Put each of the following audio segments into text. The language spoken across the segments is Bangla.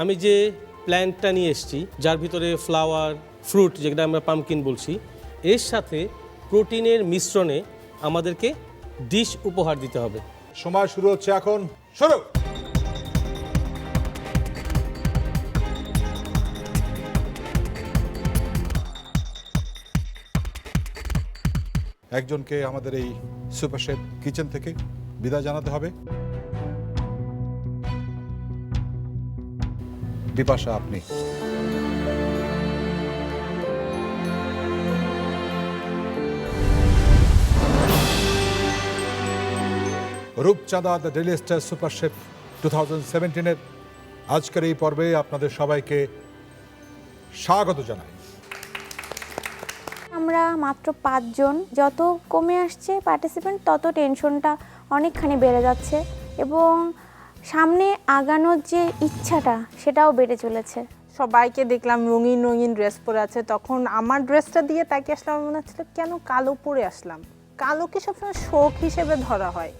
আমি যে প্ল্যান্টটা নিয়ে এসেছি, যার ভিতরে ফ্লাওয়ার, ফ্রুট, যেটা আমরা পামকিন বলছি, এর সাথে প্রোটিনের মিশ্রণে আমাদেরকে ডিশ উপহার দিতে হবে। সময় শুরু হচ্ছে এখন, শুরু। একজনকে আমাদের এই সুপার শেফ কিচেন থেকে বিদায় জানাতে হবে। বিপাশা, আপনি। Rupchanda the daily star super chef 2017-এর আজকের এই পর্বে আপনাদের সবাইকে স্বাগত জানাই। আমরা মাত্র 5 জন, যত কমে আসছে পার্টিসিপেন্ট তত টেনশনটা অনেকখানি বেড়ে যাচ্ছে এবং সামনে আগানোর যে ইচ্ছাটা সেটাও বেড়ে চলেছে। সবাইকে দেখলাম রঙিন রঙিন ড্রেস পরে আছে, তখন আমার ড্রেসটা দিয়ে তাকিয়ে আসলাম, মনে হচ্ছিল কেন কালো পরে আসলাম। কালোকে সবসময় শোক হিসেবে ধরা হয়,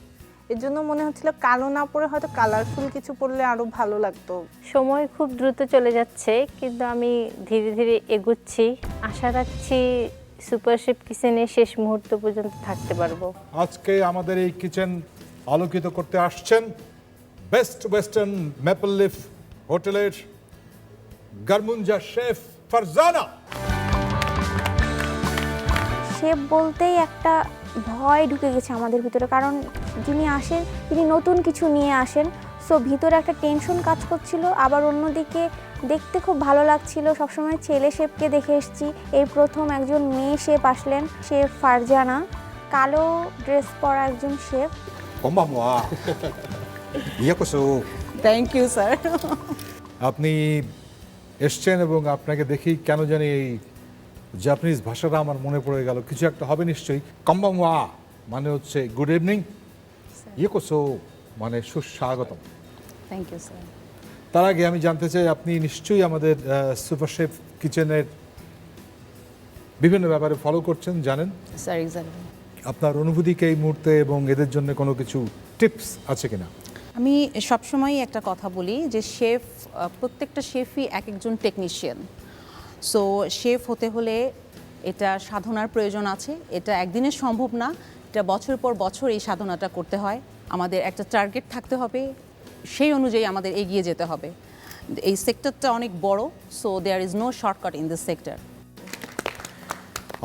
এর জন্য মনে হচ্ছিল কালো না পরে হয়তো কালারফুল কিছু পরলে আরো ভালো লাগতো। সময় খুব দ্রুত চলে যাচ্ছে, কিন্তু আমি ধীরে ধীরে এগোচ্ছি। আশা রাখছি সুপার শেফ কিচেনে শেষ মুহূর্ত পর্যন্ত থাকতে পারবো। আজকে আমাদের এই কিচেন আলোকিত করতে আসছেন বেস্ট ওয়েস্টার্ন ম্যাপল লিফ হোটেলের গারমুঞ্জা শেফ ফারজানা। শেফ বলতেই একটা ভয় ঢুকে গেছে আমাদের ভিতরে, কারণ যিনি আসেন তিনি নতুন কিছু নিয়ে আসেন, সো ভিতরে একটা টেনশন কাজ করছিল। আবার অন্যদিকে দেখতে খুব ভালো লাগছিল, সবসময় ছেলে শেফকে দেখে এসেছি, এই প্রথম একজন মেয়ে শেফ আসলেন, শেফ ফারজানা, কালো ড্রেস পরা একজন শেফ। Thank you sir. আপনি এসছেন এবং আপনাকে দেখি কেন জানি এই জাপানিজ ভাষাটা আমার মনে পড়ে গেল। কিছু একটা হবে নিশ্চয়ই। কম্বামওয়া মানে হচ্ছে গুড ইভিনিং, ইয়েকোসো মানে সুস্বাগতম। Thank you sir. তার আগে আমি জানতে চাই, আপনি নিশ্চয়ই আমাদের সুপার শেফ কিচেনের বিভিন্ন ব্যাপারে ফলো করছেন, জানেন স্যার এক্স্যাক্টলি। আপনার অনুভূতিকে এই মুহূর্তে এবং এদের জন্য কোনো কিছু টিপস আছে কিনা? আমি সবসময়ই একটা কথা বলি যে শেফ, প্রত্যেকটা শেফই এক একজন টেকনিশিয়ান। সো শেফ হতে হলে এটা সাধনার প্রয়োজন আছে, এটা একদিনে সম্ভব না, এটা বছর পর বছর এই সাধনাটা করতে হয়। আমাদের একটা টার্গেট থাকতে হবে, সেই অনুযায়ী আমাদের এগিয়ে যেতে হবে। এই সেক্টরটা অনেক বড়, so there is no shortcut in this sector.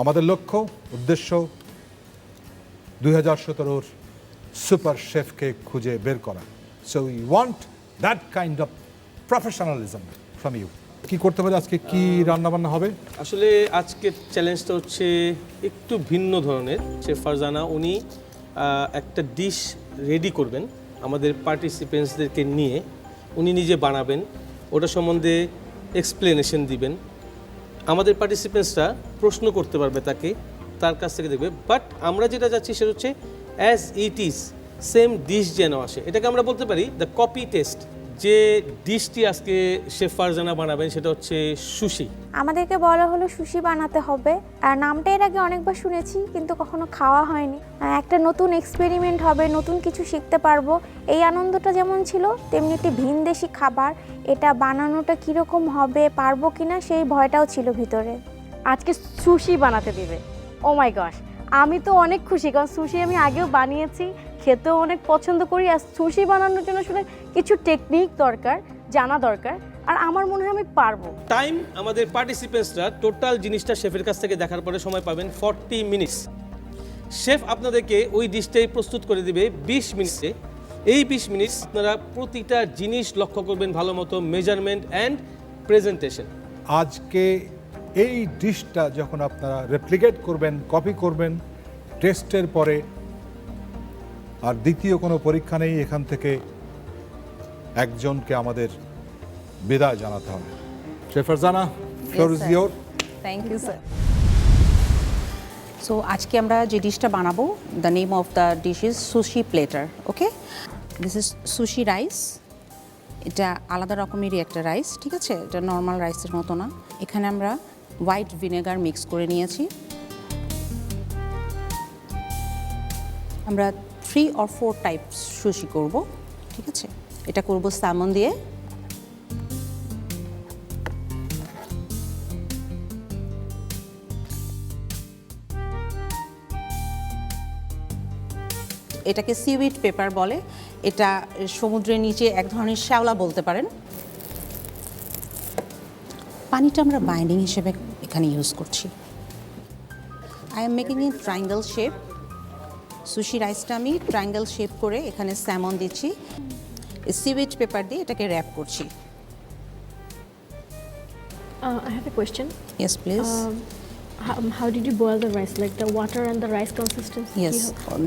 আমাদের লক্ষ্য উদ্দেশ্য 2017-র সুপার শেফকে খুঁজে বের করা। So we want that kind of professionalism from you. কি করতে পারে, আজকে কি রান্নাবান্না হবে? আসলে আজকের চ্যালেঞ্জটা হচ্ছে একটু ভিন্ন ধরনের। শেফ ফারজানা উনি একটা ডিশ রেডি করবেন আমাদের পার্টিসিপেন্টসদেরকে নিয়ে, উনি নিজে বানাবেন, ওটা সম্বন্ধে এক্সপ্লেনেশন দিবেন। আমাদের পার্টিসিপেন্টসরা প্রশ্ন করতে পারবে তাকে, তার কাছ থেকে দেখবে। বাট আমরা যেটা চাচ্ছি সেটা হচ্ছে as it is same dish যেন আসে, এটাকে আমরা বলতে পারি দ্য কপি টেস্ট। যে ডিশটি আজকে শেফ ফারজানা বানাবেন সেটা হচ্ছে সুশি। আমাদেরকে বলা হলো সুশি বানাতে হবে, আর নামটা এর আগে অনেকবার শুনেছি কিন্তু কখনো খাওয়া হয়নি। একটা নতুন এক্সপেরিমেন্ট হবে, নতুন কিছু শিখতে পারবো, এই আনন্দটা যেমন ছিল তেমনি একটি ভিনদেশি খাবার, এটা বানানোটা কীরকম হবে, পারবো কিনা সেই ভয়টাও ছিল ভিতরে। আজকে সুশি বানাতে দিবে, ও মাই গশ, আমি তো অনেক খুশি, কারণ সুশি আমি আগেও বানিয়েছি, খেতেও অনেক পছন্দ করি। আর সুশি বানানোর জন্য আসলে কিছু টেকনিক দরকার, জানা দরকার, আর আমার মনে হয় আমি পারবো। টাইম আমাদের পার্টিসিপেন্টসরা টোটাল জিনিসটা শেফের কাছ থেকে দেখার পরে সময় পাবেন 40 মিনিটস। শেফ আপনাদেরকে ওই ডিশটাই প্রস্তুত করে দিবে 20 মিনিটে। এই 20 মিনিট আপনারা প্রতিটা জিনিস লক্ষ্য করবেন ভালো মতো, মেজারমেন্ট অ্যান্ড প্রেজেন্টেশন। আজকে এই ডিশটা যখন আপনারা রেপ্লিকেট করবেন, কপি করবেন টেস্টের পরে, আর দ্বিতীয় কোনো পরীক্ষা নেই, এখান থেকে একজনকে আমাদের বিদায় জানাতে হবে। Chef Farzana, floor is your. Thank you sir. So আজকে আমরা যে ডিশটা বানাবো, the name of the dish is sushi platter. Okay, this is sushi rice. এটা আলাদা রকমেরই একটা রাইস, ঠিক আছে, এটা নর্মাল রাইসের মতো না। এখানে আমরা হোয়াইট ভিনেগার মিক্স করে নিয়েছি। আমরা 3 or 4 টাইপস সুশি করব, ঠিক আছে। এটা করব স্যামন দিয়ে, এটাকে সিউইড পেপার বলে। এটা সমুদ্রের নিচে এক ধরনের শ্যাওলা বলতে পারেন। পানিটা আমরা বাইন্ডিং হিসেবে এখানে ইউজ করছি। I am making in triangle shape. Sushi রাইসটা আমি ট্রায়াঙ্গেল শেপ করে এখানে স্যামন দিচ্ছি, সিউইড পেপার দিয়ে এটাকে র্যাপ করছি। I have a question. Yes please. How did you boil the rice? Like the water and the rice consistency? Yes,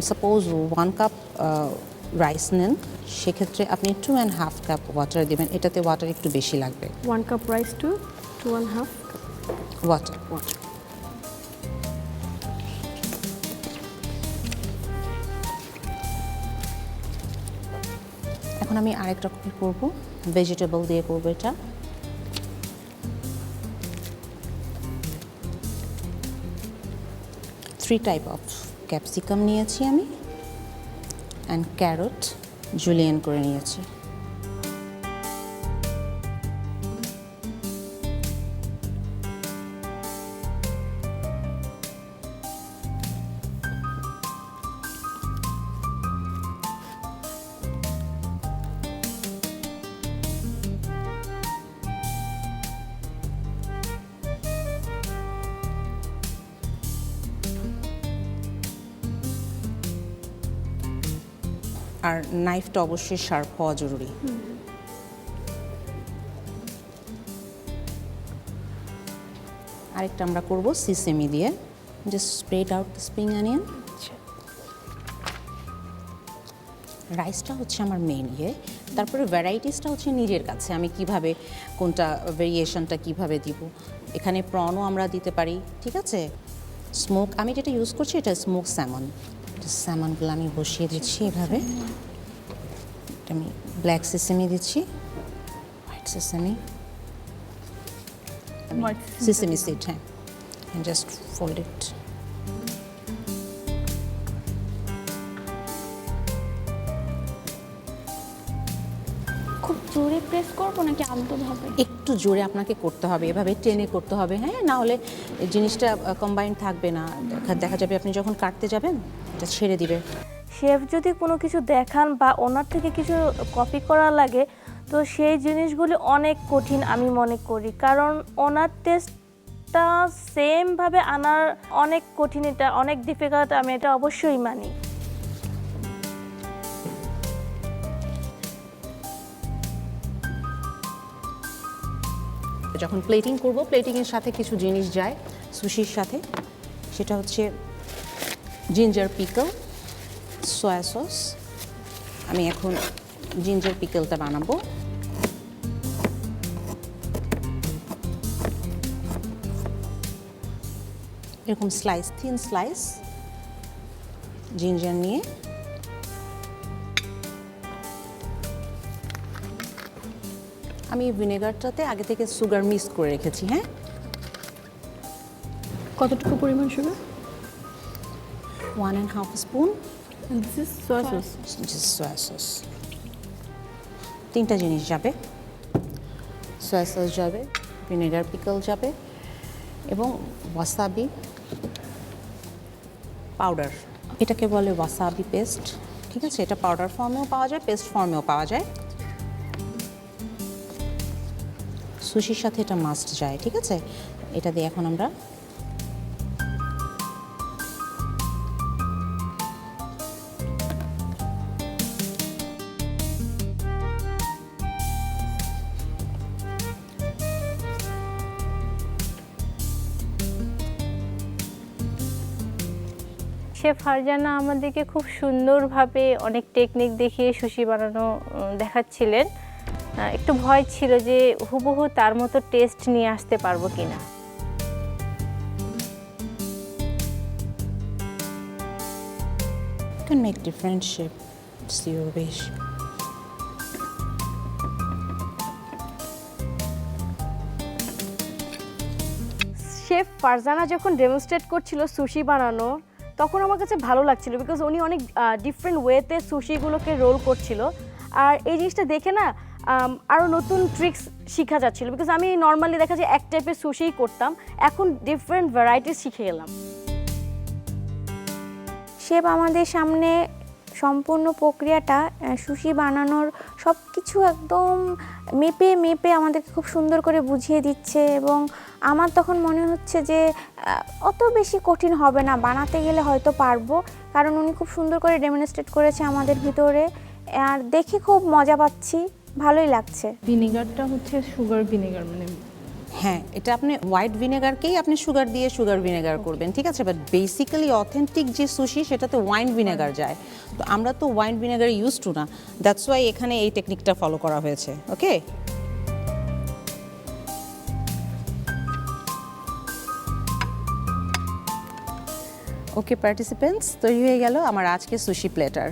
suppose 1 cup rice নেন, সেক্ষেত্রে আপনি 2.5 কাপ ওয়াটার দেবেন। এটাতে ওয়াটার একটু বেশি লাগবে। 1 cup rice to 2.5 water. water. এখন আমি আরেকটা কপি করব, ভেজিটেবল দিয়ে করব এটা। থ্রি টাইপ অফ ক্যাপসিকাম নিয়েছি আমি, অ্যান্ড ক্যারট জুলিয়েন করে নিয়েছি। আর নাইফটা অবশ্যই শার্প হওয়া জরুরি। আরেকটা আমরা করব সিসেমি দিয়ে। Just spread out the spring onion. রাইসটা হচ্ছে আমার মেইন ইয়ে, তারপরে ভ্যারাইটিসটা হচ্ছে নিজের কাছে, আমি কিভাবে কোনটা ভেরিয়েশনটা কিভাবে দিব। এখানে প্রনও আমরা দিতে পারি, ঠিক আছে। স্মোক আমি যেটা ইউজ করছি এটা স্মোক স্যামন। স্যামনগুলো আমি বসিয়ে দিচ্ছি এভাবে। আমি ব্ল্যাক সেসেমি দিচ্ছি, হোয়াইট সেসেমি, সেসেমি সিড, হ্যাঁ, জাস্ট ফোল্ড ইট। খুব জোরে প্রেস করবো নাকি আলতোভাবে? একটু জোরে আপনাকে করতে হবে, এভাবে টেনে করতে হবে, হ্যাঁ, না হলে জিনিসটা কম্বাইন থাকবে না। দেখা যাবে আপনি যখন কাটতে যাবেন এটা ছেড়ে দিবে। শেফ যদি কোনো কিছু দেখান বা ওনার থেকে কিছু কপি করা লাগে, তো সেই জিনিসগুলি অনেক কঠিন আমি মনে করি, কারণ ওনার টেস্টটা সেমভাবে আনার অনেক কঠিন, এটা অনেক ডিফিকাল্ট, আমি এটা অবশ্যই মানি। যখন প্লেটিং করব, প্লেটিংয়ের সাথে কিছু জিনিস যায় সুশির সাথে, সেটা হচ্ছে জিঞ্জার পিকল, সয়া সস। আমি এখন জিঞ্জার পিকলটা বানাবো। এরকম স্লাইস, থিন স্লাইস জিঞ্জার নিয়ে আমি ভিনেগারটাতে আগে থেকে সুগার মিক্স করে রেখেছি, হ্যাঁ। কতটুকু পরিমাণ sugar? 1.5 spoon. And this is soy sauce. Soya sauce. 3টা জিনিস যাবে, সয়া সস যাবে, ভিনেগার পিকল যাবে, এবং ওয়াসাবি পাউডার। এটাকে বলে ওয়াসাবি পেস্ট, ঠিক আছে। এটা পাউডার ফর্মেও পাওয়া যায়, পেস্ট ফর্মেও পাওয়া যায়। সুশির সাথে এটা মাস্ট যায়, ঠিক আছে। এটা দিয়ে এখন আমরা শেফ ফারজানা আমাদেরকে খুব সুন্দরভাবে অনেক টেকনিক দেখিয়ে সুশি বানানো দেখাচ্ছিলেন। একটু ভয় ছিল যে হুবহু তার মতো টেস্ট নিয়ে আসতে পারবো কিনা। You can make different shape, it's your wish. Chef Farzana যখন ডেমনস্ট্রেট করছিল সুশি বানানো, তখন আমার কাছে ভালো লাগছিল, বিকজ উনি অনেক ডিফারেন্ট ওয়েতে সুশিগুলোকে রোল করছিল। আর এই জিনিসটা দেখে না আরও নতুন ট্রিক্স শেখা যাচ্ছিল, বিকজ আমি নর্মালি দেখা যায় এক টাইপের সুশিই করতাম, এখন ডিফারেন্ট ভ্যারাইটিস শিখে গেলাম। শেফ আমাদের সামনে সম্পূর্ণ প্রক্রিয়াটা সুশি বানানোর সব কিছু একদম মেপে মেপে আমাদেরকে খুব সুন্দর করে বুঝিয়ে দিচ্ছে এবং আমার তখন মনে হচ্ছে যে অত বেশি কঠিন হবে না, বানাতে গেলে হয়তো পারবো, কারণ উনি খুব সুন্দর করে ডেমনস্ট্রেট করেছে আমাদের ভিতরে, আর দেখে খুব মজা পাচ্ছি, ভালোই লাগছে। ভিনেগারটা হচ্ছে সুগার ভিনেগার, মানে হ্যাঁ, এটা আপনি হোয়াইট ভিনেগারকেই আপনি সুগার দিয়ে সুগার ভিনেগার করবেন, ঠিক আছে? বাট বেসিক্যালি অথেন্টিক যে সুশি সেটাতে ওয়াইন ভিনেগার যায়, তো আমরা তো ওয়াইন ভিনেগার ইউজ টু না, দ্যাটস ওয়াই এখানে এই টেকনিকটা ফলো করা হয়েছে। ওকে, ওকে পার্টিসিপেন্টস, তৈরি হয়ে গেল আমার আজকে sushi platter.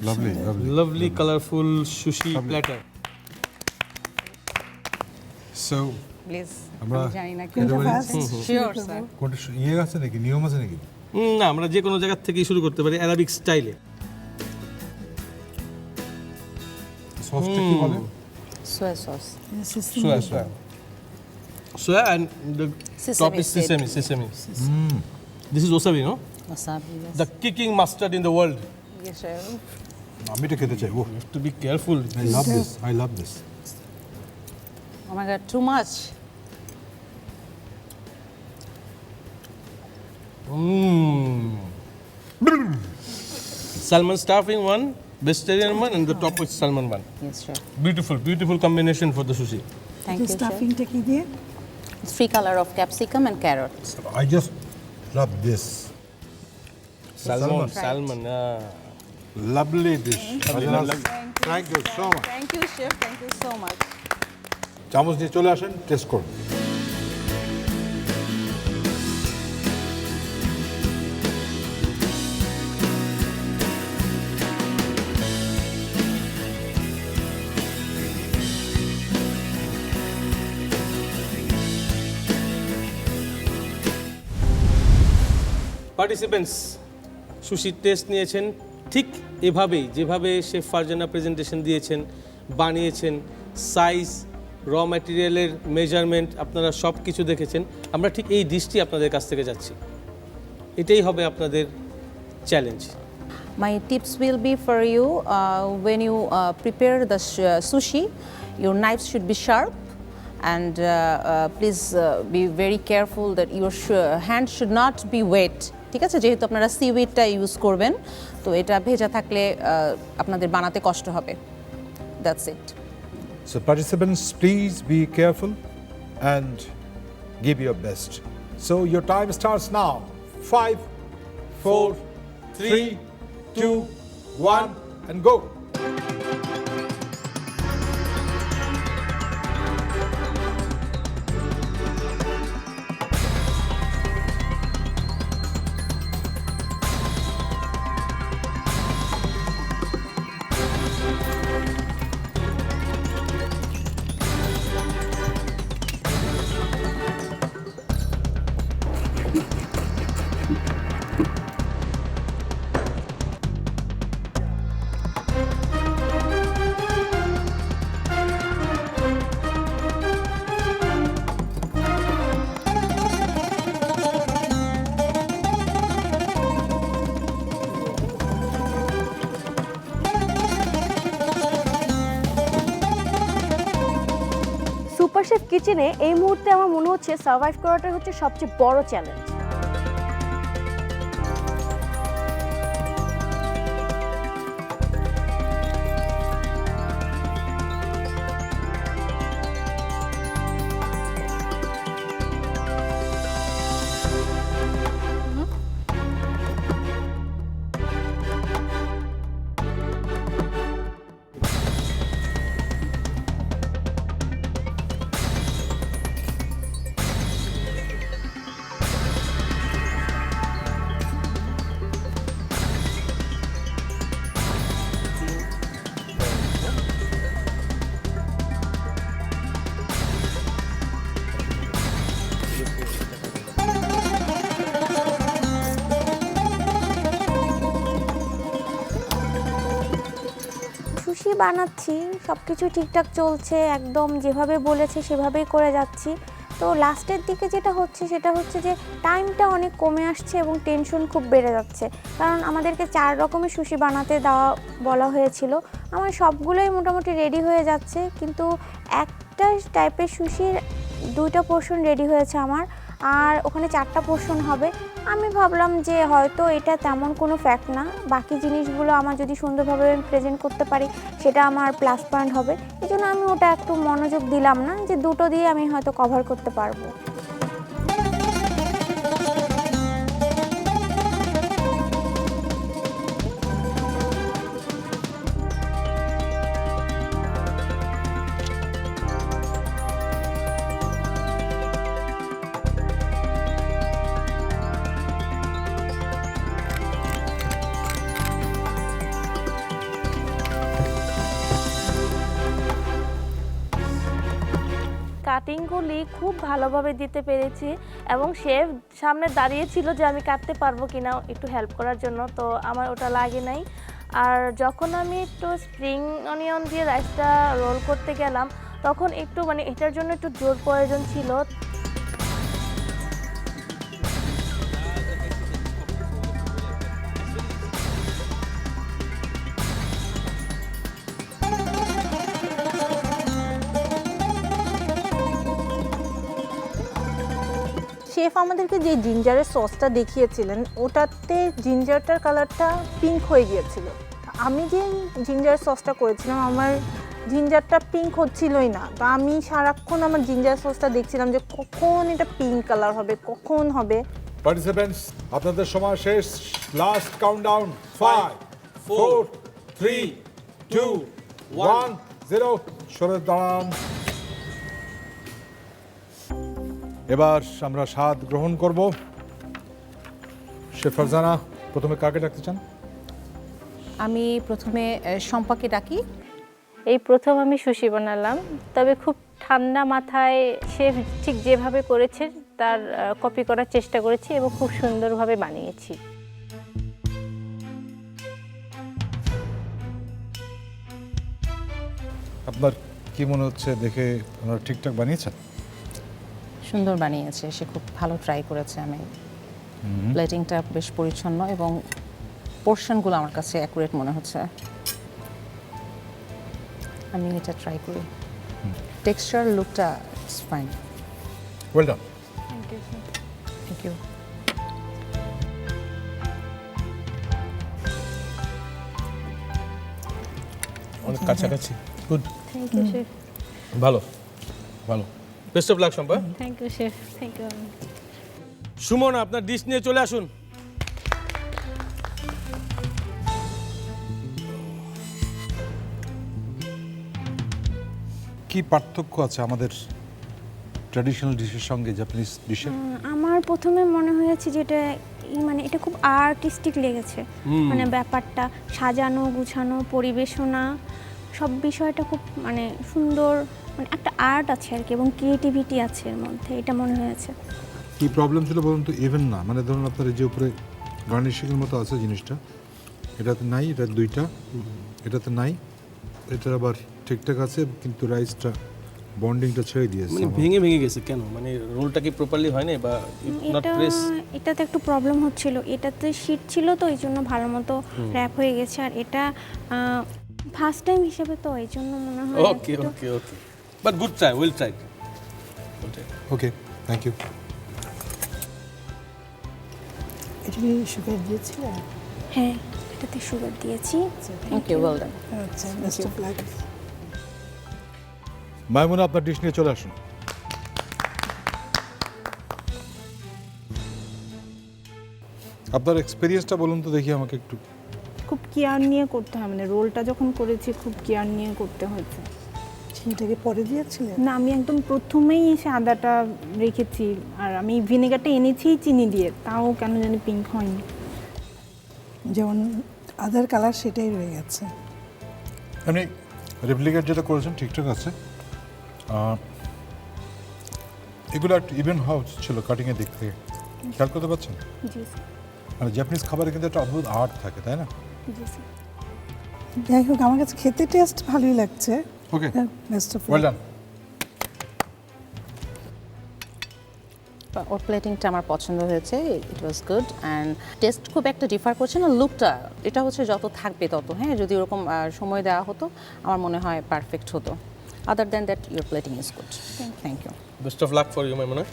Lovely lovely lovely colourful sushi platter. So please, আমরা জানি না খেতে পারি? Sure sir. কোনটা ইয়ে আছে নাকি, নিয়ম আছে নাকি? না, আমরা যে কোনো জায়গা থেকে শুরু করতে পারি, অ্যারাবিক স্টাইলে। সসটা কি বলে? সোয়া sauce, soya soya. Soya and the top is Sesame sesame. This is wasabi, no? wasabi, yes. The kicking mustard in the world. Yes, sir. আমি এটা খেতে চাই। ও, You have to be careful. I love this. I love this. Oh my God, too much. Salmon stuffing one, vegetarian one, and the top is salmon one. Yes, sir. Beautiful, beautiful combination for the sushi. Thank you, sir. It's 3 color of capsicum and carrot. I just love this. Salmon, Salmon. salmon. Lovely dish. Thank you so much. Thank you, chef. Thank you so much. চামচ নিয়ে চলে আসেন, টেস্ট করুন। পার্টিসিপেন্টস সুশি টেস্ট নিয়েছেন ঠিক এভাবেই, যেভাবে শেফ ফারজানা প্রেজেন্টেশন দিয়েছেন, বানিয়েছেন, সাইজ, র ম্যাটেরিয়ালের মেজারমেন্ট আপনারা সব কিছু দেখেছেন। আমরা ঠিক এই ডিশটি আপনাদের কাছ থেকে যাচ্ছি, এটাই হবে আপনাদের challenge. My tips will be for you when you prepare the sushi, your knives should be sharp and please be very careful that your hand should not be wet. ঠিক আছে, যেহেতু আপনারা সিউইডটা ইউজ করবেন, তো এটা ভেজা থাকলে আপনাদের বানাতে কষ্ট হবে। That's it. So participants, please be careful and give your best. So your time starts now. 5, 4, 3, 2, 1, and go. Super chef কিচেনে এই মুহূর্তে আমার মনে হচ্ছে সার্ভাইভ করাটাই হচ্ছে সবচেয়ে বড় চ্যালেঞ্জ। সুশি বানাচ্ছি, সব কিছু ঠিকঠাক চলছে, একদম যেভাবে বলেছে সেভাবেই করে যাচ্ছি। তো লাস্টের দিকে যেটা হচ্ছে সেটা হচ্ছে যে টাইমটা অনেক কমে আসছে এবং টেনশন খুব বেড়ে যাচ্ছে, কারণ আমাদেরকে 4 রকমের সুশি বানাতে দেওয়া বলা হয়েছিল। আমার সবগুলোই মোটামুটি রেডি হয়ে যাচ্ছে, কিন্তু একটা টাইপের সুশির 2টা পোর্শন রেডি হয়েছে আমার, আর ওখানে 4টা পোর্শন হবে। আমি ভাবলাম যে হয়তো এটা তেমন কোনো ফ্যাক্ট না, বাকি জিনিসগুলো আমার যদি সুন্দরভাবে প্রেজেন্ট করতে পারি সেটা আমার প্লাস পয়েন্ট হবে। এই জন্য আমি ওটা একটু মনোযোগ দিলাম না, যে 2টো দিয়ে আমি হয়তো কভার করতে পারবো। কাটিংগুলি খুব ভালোভাবে দিতে পেরেছি এবং শেফ সামনে দাঁড়িয়েছিল যে আমি কাটতে পারবো কিনা একটু হেল্প করার জন্য, তো আমার ওটা লাগে নাই। আর যখন আমি একটু স্প্রিং অনিয়ন দিয়ে রাইসটা রোল করতে গেলাম তখন একটু মানে এটার জন্য একটু জোর প্রয়োজন ছিল। শেফ আমাদেরকে যে জিঞ্জারের সসটা দেখিয়েছিলেন ওটাতে জিঞ্জারটার কালারটা পিঙ্ক হয়ে গিয়েছিল। আমি যে জিঞ্জার সসটা করেছিলাম আমার জিঞ্জারটা পিঙ্ক হচ্ছিলই না, তো আমি সারাক্ষণ আমার জিঞ্জার সসটা দেখছিলাম যে কখন এটা পিঙ্ক কালার হবে, কখন হবে। পার্টিসিপেন্টস আপনাদের সময় শেষ, লাস্ট কাউন্টডাউন 5 4 3 2 1 0 সরে দাঁড়ান। এবার আমরা স্বাদ গ্রহণ করব। শেফ ফারজানা প্রথমে কাকে ডাকতে চান? আমি প্রথমে শম্পাকে ডাকি। এই প্রথম আমি সুশি বানালাম, তবে খুব ঠান্ডা মাথায় শেফ ঠিক যেভাবে করেছে তার কপি করার চেষ্টা করেছি এবং খুব সুন্দরভাবে বানিয়েছি। আপনার কি মনে হচ্ছে দেখে আপনারা ঠিকঠাক বানিয়েছেন? সুন্দর বানিয়েছে, সে খুব ভালো ট্রাই করেছে। আমি প্লেটিংটা বেশ পরিচ্ছন্ন এবং পোর্শনগুলো আমার কাছে অ্যাকুরেট মনে হচ্ছে। আমি এটা ট্রাই করি। টেক্সচার লুকটা it's fine. Well done. Thank you. অনেক কাছাকাছি। Good, Thank you, chef. ভালো ভালো। Best of luck Shampa. Thank you, chef. Thank you. Suman আপনার ডিশ নিয়ে চলে আসুন। কি পার্থক্য আছে আমাদের ট্র্যাডিশনাল ডিশের সঙ্গে জাপানিজ ডিশের? আমার প্রথমে মনে হয়েছে যে এটা মানে এটা খুব আর্টিস্টিক লেগেছে, মানে ব্যাপারটা সাজানো গুছানো পরিবেশনা সব বিষয়টা খুব মানে সুন্দর, মানে একটা আর্ট আছে আর কি এবং ক্রিয়েটিভিটি আছে এর মধ্যে, এটা মনে হয়েছে। কি প্রবলেম ছিল বলুন তো? ইভেন না, মানে ধরুন আপনার এই যে উপরে গার্নিশিংয়ের মতো আছে জিনিসটা, এটাতে নাই, এটা দুইটা, এটাতে নাই, এটা আবার ঠিকঠাক আছে, কিন্তু রাইসটা বন্ডিংটা ছেড়ে দিয়েছে। মানে ভেঙে ভেঙে গেছে কেন? মানে রোলটা কি প্রপারলি হয় না বা নট প্রেস? এটাতে একটু প্রবলেম হচ্ছিল, এটাতে শীট ছিল তো এই জন্য ভালো মতো র্যাপ হয়ে গেছে, আর এটা ফার্স্ট টাইম হিসেবে তো এই জন্য মনে হয়। Okay okay okay, but good try, well tried. Okay, thank you. এটা কি সুগার দিয়েছিলেন? হ্যাঁ, এটাতে সুগার দিয়েছি। Thank you, well done. আচ্ছা, বেস্ট অফ লাক। মাইমুনা আপনার ডিশ নিয়ে চলে আসুন। আপনার এক্সপেরিয়েন্সটা বলুন তো দেখি আমাকে একটু। খুব কেয়ার নিয়ে করতে হয়, মানে রোলটা যখন করেছি খুব কেয়ার নিয়ে করতে হয়েছে। চিনিটাকে পরে দিয়েছিলেন? না, আমি একদম প্রথমেই এসে আদাটা রেখেছি, আর আমি ভিনেগারটা এনেছি চিনি দিয়ে, তাও কেন জানি পিঙ্ক হয়নি। যেমন আদার কালার সেটাই রয়ে গেছে। আপনি রেপ্লিকেট যেটা করেছেন ঠিকঠাক আছে। এগুলো একটু ইভেন হওয়া ছিল কাটিংয়ের দিক থেকে, খেয়াল করতে পারছেন? জি স্যার। মানে জাপানিজ খাবারে কিন্তু একটা অদ্ভুত আর্ট থাকে, তাই না? জি স্যার। যাই হোক, আমার কাছে খেতে টেস্ট ভালোই লাগছে। ওকে, বেস্ট অফ ওয়েল ডান। ওর প্লেটিংটা আমার পছন্দ হয়েছে, ইট ওয়াজ গুড অ্যান্ড টেস্ট খুব একটা ডিফার করছে না। লুকটা এটা হচ্ছে যত থাকবে তত, হ্যাঁ, যদি ওরকম সময় দেওয়া হতো আমার মনে হয় পারফেক্ট হতো। Other than that your plating is good, thank you. Best of luck for you Maimuna.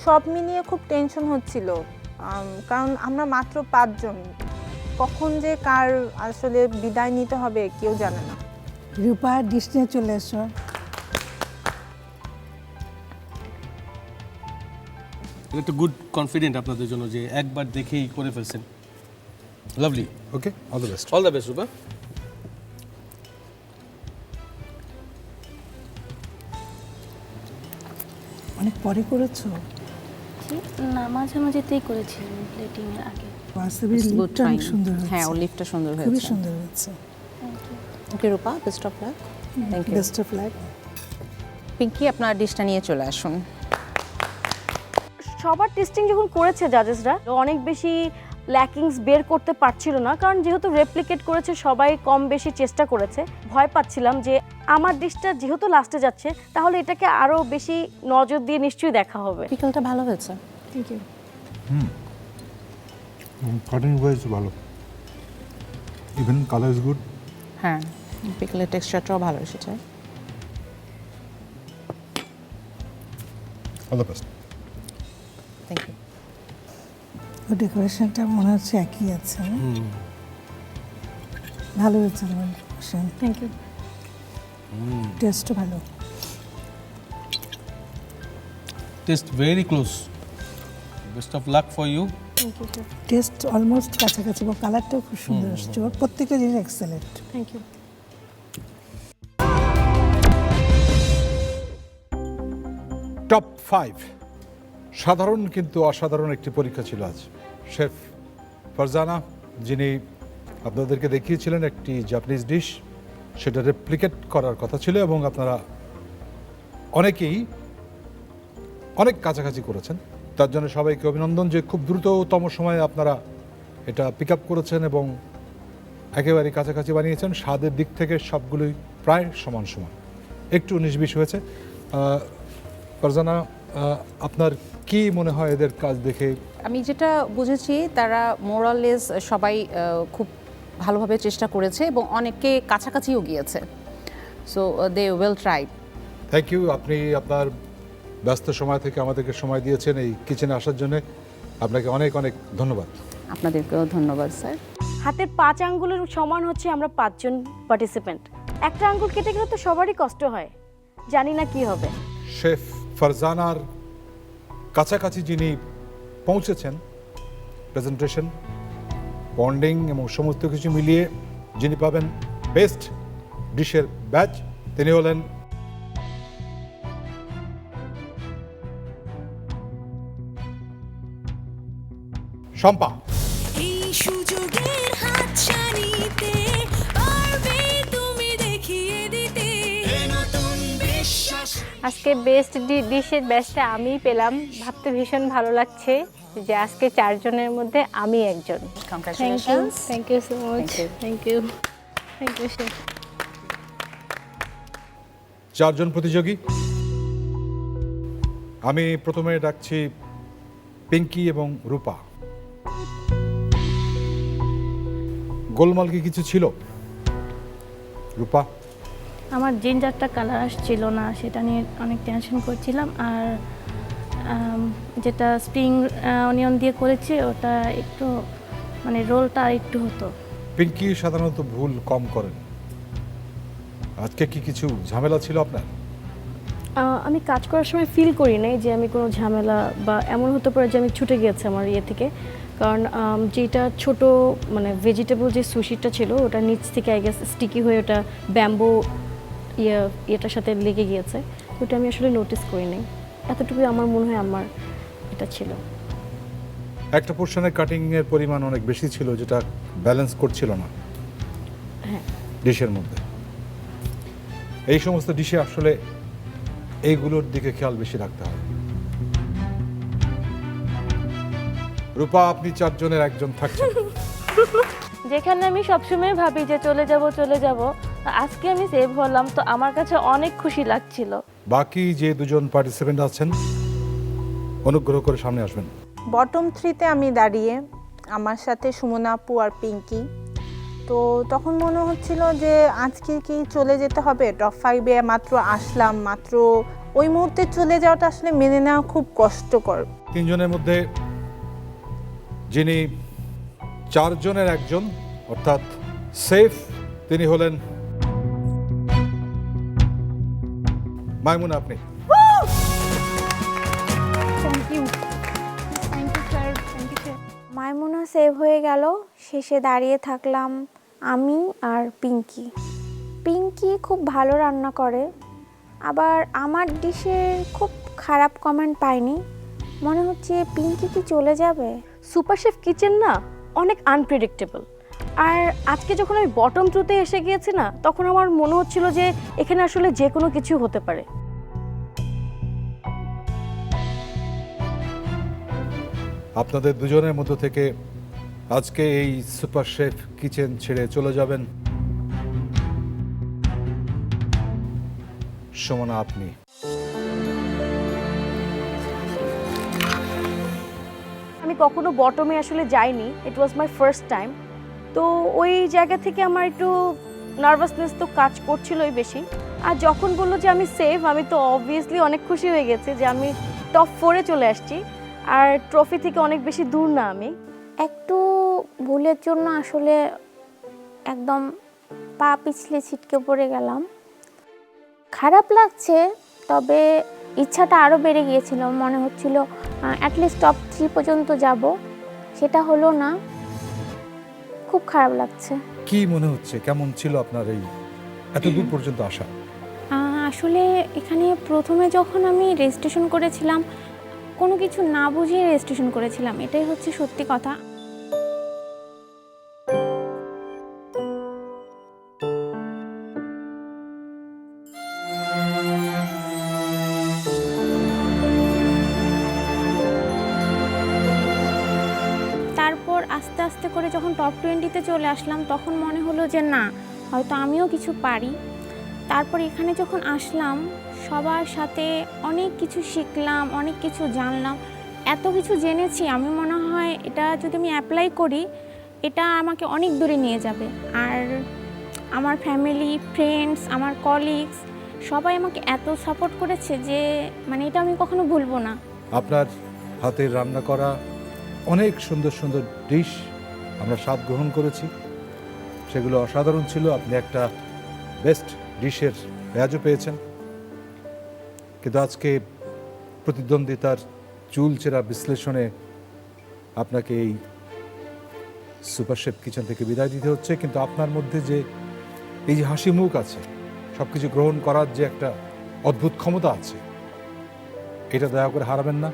সব মিলিয়ে খুব টেনশন হচ্ছিল, কারণ আমরা মাত্র 5 জন, কখন যে কার আসলে বিদায় নিতে হবে কেউ জানে না। রূপা ডিশ নিয়ে চলে এসো। একটা গুড কনফিডেন্ট আপনাদের জন্য যে একবার দেখেই করে ফেলছেন। Lovely, okay, all the best. All the best Rupa. অনেক পরে করেছো। না, মাঝামাঝিতেই করেছিলাম প্লেটিংয়ের আগে। ওয়াসাবির লিপটা অনেক সুন্দর হয়েছে। হ্যাঁ, ওর লিফটটা সুন্দর খুবই হয়েছে। সুন্দর হয়েছে। Okay Rupa, best of luck. Thank you. Best of luck. Pinky, আপনার ডিশটা নিয়ে চলে আসুন। সবার টেস্টিং যখন করেছে জাজেসরা, অনেক বেশি ল্যাকিংস বের করতে পারছিল না, কারণ যেহেতু রেপ্লিকেট করেছে সবাই কম বেশি চেষ্টা করেছে। ভয় পাচ্ছিলাম যে আমার ডিশটা যেহেতু লাস্টে যাচ্ছে তাহলে এটাকে আরও বেশি নজর দিয়ে নিশ্চয়ই দেখা হবে। পিকলটা ভালো হয়েছে। Thank you. কাটিং ওয়াইজ ভালো, ইভেন কালার ইজ গুড। হ্যাঁ, পিকলের টেক্সচারটাও ভালো এসেছে। All the best. Thank you. ও ডেকোরেশনটা মনে হচ্ছে একই আছে। ভালো হয়েছে তোমার ডেকোরেশন। Thank you. টেস্টও ভালো। Taste very close. Best of luck for you. Thank you sir. Taste almost কাছাকাছি এবং কালারটাও খুব সুন্দর আসছে। ওর প্রত্যেকটা জিনিস এক্সেলেন্ট। Thank you. টপ 5 সাধারণ কিন্তু অসাধারণ একটি পরীক্ষা ছিল আজ। শেফ ফারজানা, যিনি আপনাদেরকে দেখিয়েছিলেন একটি জাপানিজ ডিশ, সেটা রেপ্লিকেট করার কথা ছিল এবং আপনারা অনেকেই অনেক কাছাকাছি করেছেন। তার জন্য সবাইকে অভিনন্দন যে খুব দ্রুততম সময়ে আপনারা এটা পিক আপ করেছেন এবং একেবারে কাছাকাছি বানিয়েছেন। স্বাদের দিক থেকে সবগুলোই প্রায় সমান সমান, একটু 19-20 হয়েছে। ফারজানা, আপনার কি মনে হয় এদের কাজ দেখে? আমি যেটা বুঝেছি তারা মোরালেস সবাই খুব ভালোভাবে চেষ্টা করেছে এবং অনেকে কাছাকাছিও গিয়েছে। So they well tried. Thank you. আপনি আপনার ব্যস্ত সময় থেকে আমাদেরকে সময় দিয়েছেন এই কিচেনে আসার জন্য, আপনাকে অনেক অনেক ধন্যবাদ। আপনাদেরকেও ধন্যবাদ স্যার। হাতের 5 আঙ্গুলের সমান হচ্ছে আমরা 5 জন পার্টিসিপেন্ট। একটা আঙ্গুল কেটে গেলে তো সবারই কষ্ট হয়, জানি না কি হবে। শেফ ফারজানার কাছাকাছি যিনি পৌঁছেছেন, প্রেজেন্টেশন, বন্ডিং এবং সমস্ত কিছু মিলিয়ে যিনি পাবেন বেস্ট ডিশের ব্যাচ, তিনি হলেন শম্পা। এই সুযোগের হাতছানিতে পারবে তুমি দেখিয়ে দিতে নতুন বিশ্বাস। আজকে বেস্ট ডিশের ব্যাচটা আমিই পেলাম, ভাবতে ভীষণ ভালো লাগছে যে আজকে 4 জনের মধ্যে আমি একজন। Thank you, thank you so much, thank you, thank you chef. 4 জন প্রতিযোগী। আমি প্রথমে ডাকছি পিঙ্কি এবং রূপা। গোলমাল কি কিছু ছিল রূপা? আমার জিঞ্জারটা কালার আসছিল না, সেটা নিয়ে অনেক টেনশন করছিলাম। আর যেটা স্প্রিং অনিয়ন দিয়ে করেছি ওটা একটু মানে রোলটা একটু হতো। পিঙ্কি সাধারণত ভুল কম করেন, আজকে কি কিছু ঝামেলা ছিল আপনার? আমি কাজ করার সময় ফিল করি নাই যে আমি কোনো ঝামেলা বা এমন হতে পারে যে আমি ছুটে গিয়েছি আমার ইয়ে থেকে, কারণ যেটা ছোট মানে ভেজিটেবল যে সুশিটা ছিল ওটা নিচ থেকে আই গেস স্টিকি হয়ে ওটা ব্যাম্বো ইয়েটার সাথে লেগে গিয়েছে, ওটা আমি আসলে নোটিস করি নাই। এতটুকুই আমার মনে হয় আমার এটা ছিল। একটা পোর্শনের কাটিং এর পরিমাণ অনেক বেশি ছিল যেটা ব্যালেন্স করছিল না হ্যাঁ ডিশের মধ্যে। এই সমস্ত ডিশে আসলে এইগুলোর দিকে খেয়াল বেশি রাখতে হয়। রূপা, আপনি 4 জনের একজন থাকছেন। যেখানে আমি সবসময় ভাবি যে চলে যাব, আজকে আমি সেভ হলাম, তো আমার কাছে অনেক খুশি লাগছিল। বাকি যে 2 জন পার্টিসিপেন্ট আছেন অনুগ্রহ করে সামনে আসবেন। বটম 3-তে আমি দাঁড়িয়ে, আমার সাথে সুমনা আপু আর পিঙ্কি। তো তখন মনে হচ্ছিল যে আজকে কি চলে যেতে হবে, টপ 5-এ মাত্র আসলাম, মাত্র ওই মুহূর্তে চলে যাওয়াটা আসলে মেনে নেওয়া খুব কষ্টকর। 3 জনের মধ্যে যিনি 4 জনের একজন অর্থাৎ সেফ, তিনি হলেন মাইমুনা। আপনি মাইমুনা সেভ হয়ে গেল, শেষে দাঁড়িয়ে থাকলাম আমি আর পিঙ্কি। পিঙ্কি খুব ভালো রান্না করে, আবার আমার ডিশের খুব খারাপ কমেন্ট পাইনি। মনে হচ্ছে পিঙ্কি কি চলে যাবে। সুপার শেফ কিচেন না অনেক আনপ্রেডিক্টেবল, আর আজকে যখন আমি বটম 2-তে এসে গিয়েছি না, তখন আমার মনে হচ্ছিল যে এখানে আসলে যে কোনো কিছু হতে পারে। আপনাদের দুজনের মধ্য থেকে আজকে এই সুপার শেফ কিচেন ছেড়ে চলে যাবেন সুমনা। আপনি আমি কখনো বটমে আসলে যাইনি, ইট ওয়াজ মাই ফার্স্ট টাইম। তো ওই জায়গা থেকে আমার একটু নার্ভাসনেস তো কাজ করছিলই বেশি। আর যখন বললো যে আমি সেফ, আমি তো অবভিয়াসলি অনেক খুশি হয়ে গেছি যে আমি টপ 4-এ চলে আসছি, আর ট্রফি থেকে অনেক বেশি দূর না আমি। একটু ভুলের জন্য আসলে একদম পা পিছলে ছিটকে পড়ে গেলাম। খারাপ লাগছে, তবে ইচ্ছাটা আরও বেড়ে গিয়েছিল। মনে হচ্ছিল অ্যাটলিস্ট টপ 3 পর্যন্ত যাব, সেটা হলো না। খুব খারাপ লাগছে। কি মনে হচ্ছে, কেমন ছিল আপনার এই এত দূর পর্যন্ত আসা? আসলে এখানে প্রথমে যখন আমি রেজিস্ট্রেশন করেছিলাম, কোনো কিছু না বুঝিয়ে রেজিস্ট্রেশন করেছিলাম, এটাই হচ্ছে সত্যি কথা। তারপর আস্তে আস্তে করে যখন টপ 20-তে চলে আসলাম, তখন মনে হলো যে না, হয়তো আমিও কিছু পারি। তারপর এখানে যখন আসলাম, সবার সাথে অনেক কিছু শিখলাম, অনেক কিছু জানলাম, এত কিছু জেনেছি। আমি মনে হয় এটা যদি আমি অ্যাপ্লাই করি, এটা আমাকে অনেক দূরে নিয়ে যাবে। আর আমার ফ্যামিলি, ফ্রেন্ডস, আমার কলিগস সবাই আমাকে এত সাপোর্ট করেছে যে মানে এটা আমি কখনো ভুলবো না। আপনার হাতের রান্না করা অনেক সুন্দর সুন্দর ডিশ আমরা স্বাদ গ্রহণ করেছি, সেগুলো অসাধারণ ছিল। আপনি একটা বেস্ট ডিশের ব্যাজও পেয়েছেন, কিন্তু আজকে প্রতিদ্বন্দ্বিতার চুলচেরা বিশ্লেষণে আপনাকে এই সুপার শেফ কিচেন থেকে বিদায় দিতে হচ্ছে। কিন্তু আপনার মধ্যে যে এই যে হাসি মুখ আছে, সব কিছু গ্রহণ করার যে একটা অদ্ভুত ক্ষমতা আছে, এটা দয়া করে হারাবেন না।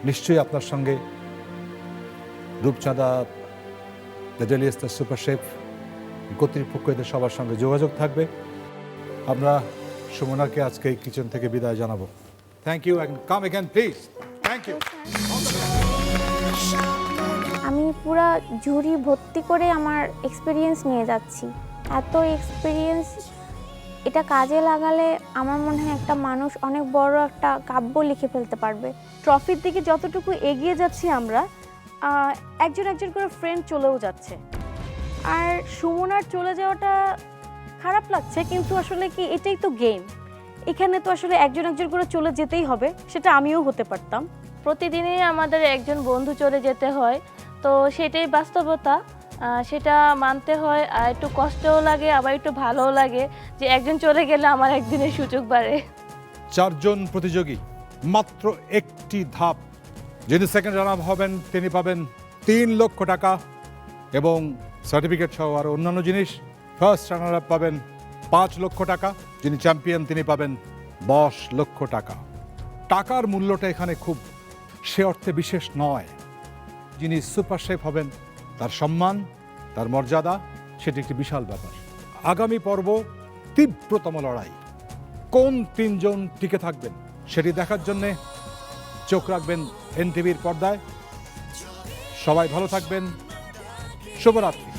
নিশ্চয়ই আপনার সঙ্গে রূপচাঁদা, the daily star super chef কর্তৃপক্ষ, এদের সবার সঙ্গে যোগাযোগ থাকবে। আমরা সুমনাকে আজকে এই কিচেন থেকে বিদায় জানাবো। Thank you, come again please. Thank you. আমি পুরা ঝুড়ি ভর্তি করে আমার এক্সপিরিয়েন্স নিয়ে যাচ্ছি। এত এক্সপিরিয়েন্স, এটা কাজে লাগালে আমার মনে হয় একটা মানুষ অনেক বড় একটা কাব্য লিখে ফেলতে পারবে। ট্রফির দিকে যতটুকু এগিয়ে যাচ্ছি আমরা, একজন একজন করে ফ্রেন্ড চলেও যাচ্ছে। আর সুমনার চলে যাওয়াটা খারাপ লাগছে, কিন্তু আসলে কি এটাই তো গেম। এখানে তো আসলে একজন একজন করে চলে যেতেই হবে, সেটা আমিও হতে পারতাম। প্রতিদিনই আমাদের একজন বন্ধু চলে যেতে হয়, তো সেটাই বাস্তবতা, সেটা মানতে হয়। আর একটু কষ্টও লাগে, আবার একটু ভালোও লাগে যে একজন চলে গেলে আমার একদিনের সুযোগ বাড়ে। 4 জন প্রতিযোগী, মাত্র একটি ধাপ। যিনি সেকেন্ড রানার হবেন তিনি পাবেন 3 লক্ষ টাকা এবং সার্টিফিকেট সহ আরও অন্যান্য জিনিস। ফার্স্ট রানার আপ পাবেন 5 লক্ষ টাকা, যিনি চ্যাম্পিয়ন তিনি পাবেন 10 লক্ষ টাকা। টাকার মূল্যটা এখানে খুব সে অর্থে বিশেষ নয়। যিনি সুপার শেফ হবেন তার সম্মান, তার মর্যাদা, সেটি একটি বিশাল ব্যাপার। আগামী পর্ব তীব্রতম লড়াই। কোন 3 জন টিকে থাকবেন সেটি দেখার জন্যে চোখ রাখবেন এনটিভির পর্দায়। সবাই ভালো থাকবেন। শুভরাত্রি।